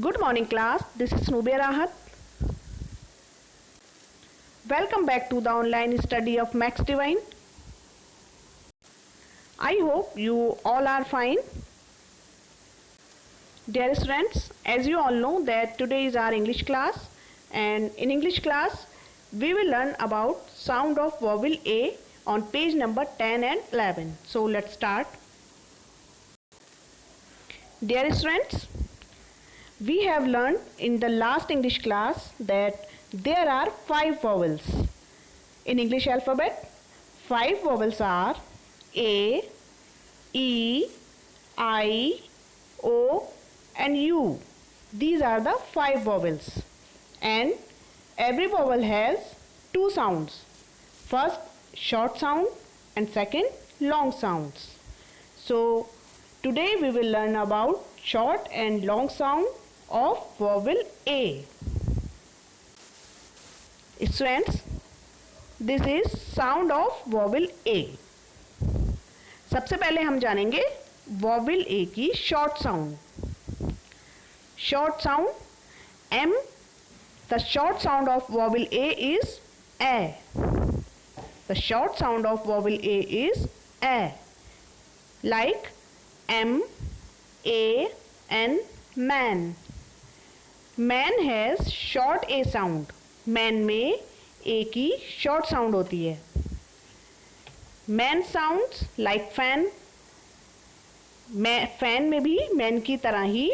Good morning class, this is Nubia Rahat. Welcome back to the online study of Max Divine. I hope you all are fine. Dear students, as you all know that today is our English class, and in English class we will learn about sound of vowel A on page number 10 and 11. So let's start. Dear students, we have learned in the last English class that there are 5 vowels. In English alphabet, 5 vowels are A, E, I, O and U. These are the 5 vowels. And every vowel has 2 sounds. First short sound and second long sounds. So today we will learn about short and long sound of vowel A. Students, this is sound of vowel A. सबसे पहले हम जानेंगे vowel A की short sound. Short sound M. The short sound of vowel A is A. The short sound of vowel A is A. Like M, A and man. Man has short A sound. Man में A की short sound होती है. Man sounds like fan. Fan में भी man की तरह ही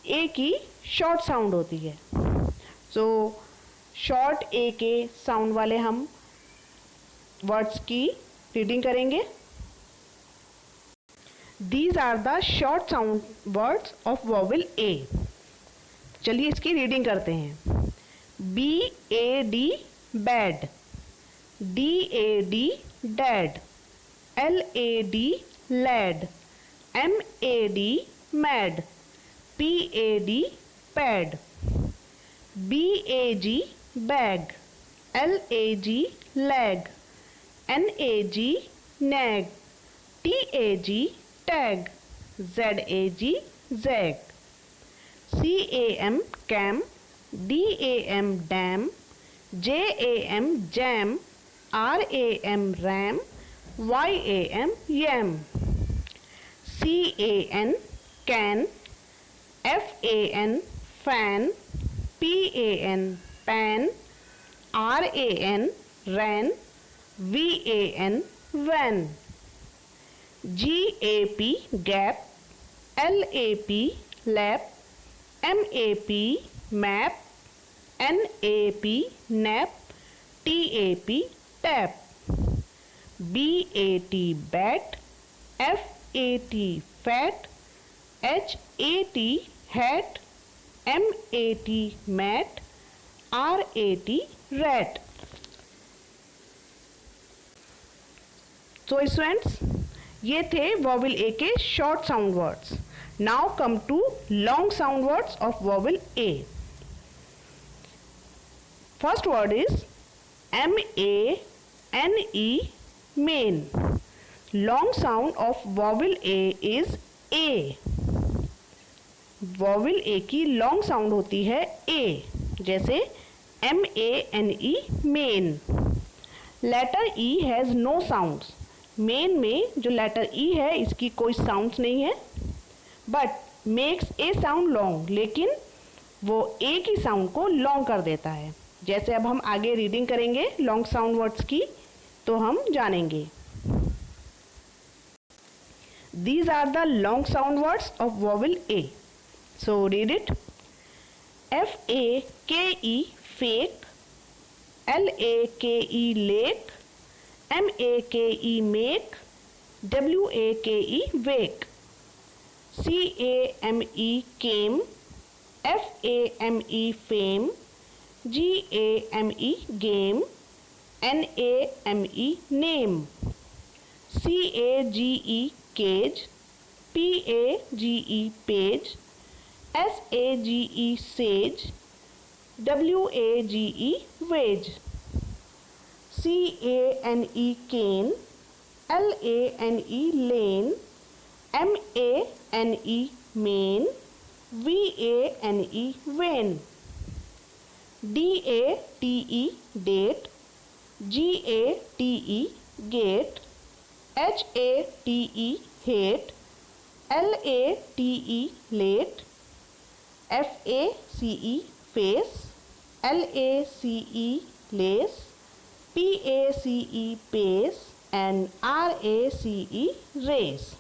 A की short sound होती है. So short A के sound वाले हम words की reading करेंगे. These are the short sound words of vowel A. चलिए इसकी रीडिंग करते हैं. B-A-D bad, D-A-D dad, L-A-D lad, M-A-D mad, P-A-D pad, B-A-G bag, L-A-G lag, N-A-G nag, T-A-G tag, Z-A-G zag, C-A-M cam, D-A-M dam, J-A-M jam, R-A-M ram, Y-A-M yam, C-A-N can, F-A-N fan, P-A-N pan, R-A-N ran, V-A-N van, G-A-P gap, L-A-P lap, M-A-P map, N-A-P nap, T-A-P tap, B-A-T bat, F-A-T fat, H-A-T hat, M-A-T mat, R-A-T rat. So students, ये थे vowel A के short sound words. Now come to long sound words of vowel A. First word is M-A-N-E main. Long sound of vowel A is A. Vowel A की long sound होती है A. जैसे M-A-N-E main. Letter E has no sounds. Main में जो letter ई है इसकी कोई sounds नहीं है, but makes a sound long, लेकिन वो ए की साउंड को लॉन्ग कर देता है. जैसे अब हम आगे रीडिंग करेंगे लॉन्ग साउंड वर्ड्स की तो हम जानेंगे. These are the long sound words of vowel A. So read it. F-A-K-E fake, L-A-K-E lake, M-A-K-E make, W-A-K-E wake, C-A-M-E came, F-A-M-E fame, G-A-M-E game, N-A-M-E name, C-A-G-E cage, P-A-G-E page, S-A-G-E sage, W-A-G-E wage, C-A-N-E cane, L-A-N-E lane, M-A-N-E main, VANE vain, DATE date, GATE gate, HATE hate, LATE late, FACE face, LACE lace, PACE pace, and RACE race.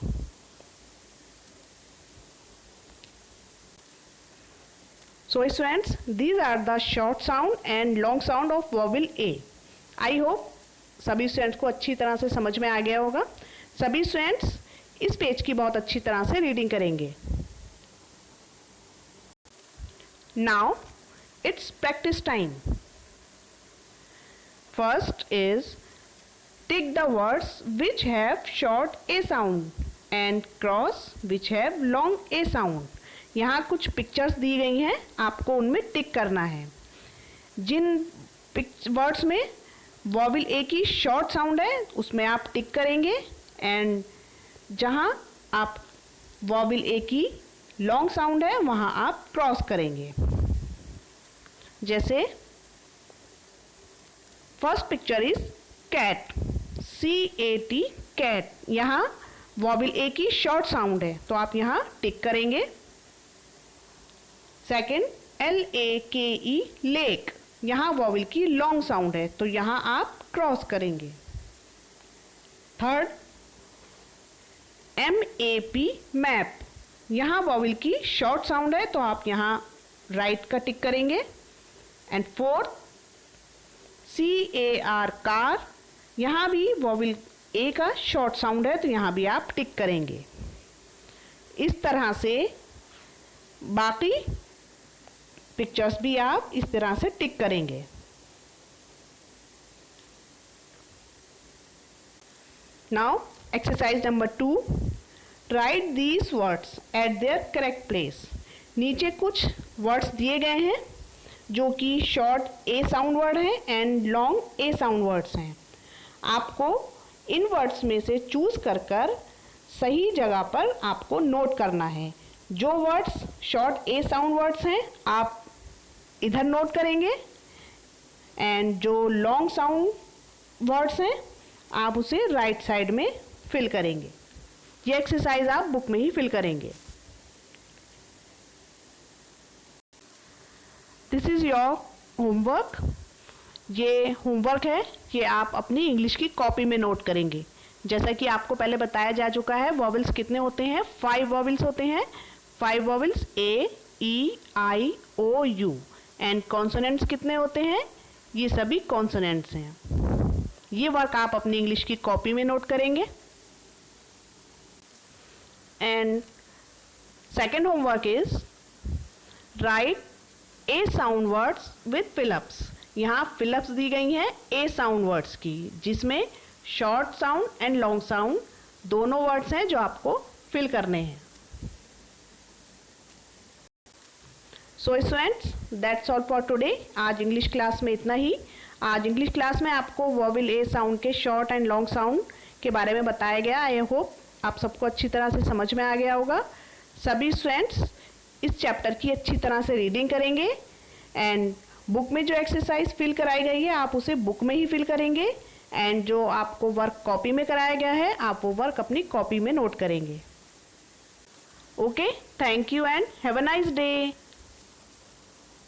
So students, these are the short sound and long sound of vowel A. I hope सभी students को अच्छी तरह से समझ में आ गया होगा। सभी स्टूडेंट्स इस पेज की बहुत अच्छी तरह से रीडिंग करेंगे। Now it's practice time. First is tick the words which have short A sound and cross which have long A sound. यहाँ कुछ पिक्चर्स दी गई हैं, आपको उनमें टिक करना है। जिन वर्ड्स में वॉवेल ए की शॉर्ट साउंड है उसमें आप टिक करेंगे, एंड जहाँ आप वॉवेल ए की लॉन्ग साउंड है वहाँ आप क्रॉस करेंगे। जैसे first picture is cat, CAT cat. यहाँ वॉवेल ए की शॉर्ट साउंड है तो आप यहाँ टिक करेंगे। सेकेंड LAKE लेक, यहाँ वॉवेल की लॉन्ग साउंड है तो यहाँ आप क्रॉस करेंगे। थर्ड MAP मैप, यहाँ वॉवेल की शॉर्ट साउंड है तो आप यहाँ राइट का टिक करेंगे। एंड फोर्थ CAR कार, यहाँ भी वॉवेल ए का शॉर्ट साउंड है तो यहाँ भी आप टिक करेंगे। इस तरह से बाकी पिक्चर्स भी आप इस तरह से टिक करेंगे। Now exercise number 2, right these words eight there correct place. नीचे कुछ वर्ड्स दिए गए हैं जो कि शॉर्ट ए साउंड वर्ड हैं and long A sound words हैं। आपको इन वर्ड्स में से चूज कर सही जगह पर आपको नोट करना है। जो वर्ड्स शॉर्ट ए साउंड वर्ड्स हैं आप इधर नोट करेंगे, एंड जो लॉन्ग साउंड वर्ड्स हैं आप उसे राइट साइड में फिल करेंगे। ये एक्सरसाइज आप बुक में ही फिल करेंगे। This is your homework. ये होमवर्क है, ये आप अपनी इंग्लिश की कॉपी में नोट करेंगे। जैसा कि आपको पहले बताया जा चुका है, वॉवेल्स कितने होते हैं? 5 वॉवेल्स होते हैं। 5 vowels A, E, I, O, U। And consonants कितने होते हैं? ये सभी कॉन्सोनेंट्स हैं। ये वर्क आप अपनी इंग्लिश की कॉपी में नोट करेंगे। And second homework is right A sound words with fill-ups. यहाँ फिलअप्स दी गई हैं ए साउंड वर्ड्स की, जिसमें short sound and long sound दोनों वर्ड्स हैं जो आपको फिल करने हैं। So students, that's all for today. आज इंग्लिश क्लास में इतना ही। आज इंग्लिश क्लास में आपको वॉवेल ए साउंड के शॉर्ट एंड लॉन्ग साउंड के बारे में बताया गया। आई होप आप सबको अच्छी तरह से समझ में आ गया होगा। सभी स्टूडेंट्स इस चैप्टर की अच्छी तरह से रीडिंग करेंगे, एंड बुक में जो एक्सरसाइज फिल कराई गई है आप उसे बुक में ही फिल करेंगे, एंड जो आपको वर्क कॉपी में कराया गया है आप वो वर्क अपनी कॉपी में नोट करेंगे। Okay, thank you and have a nice day.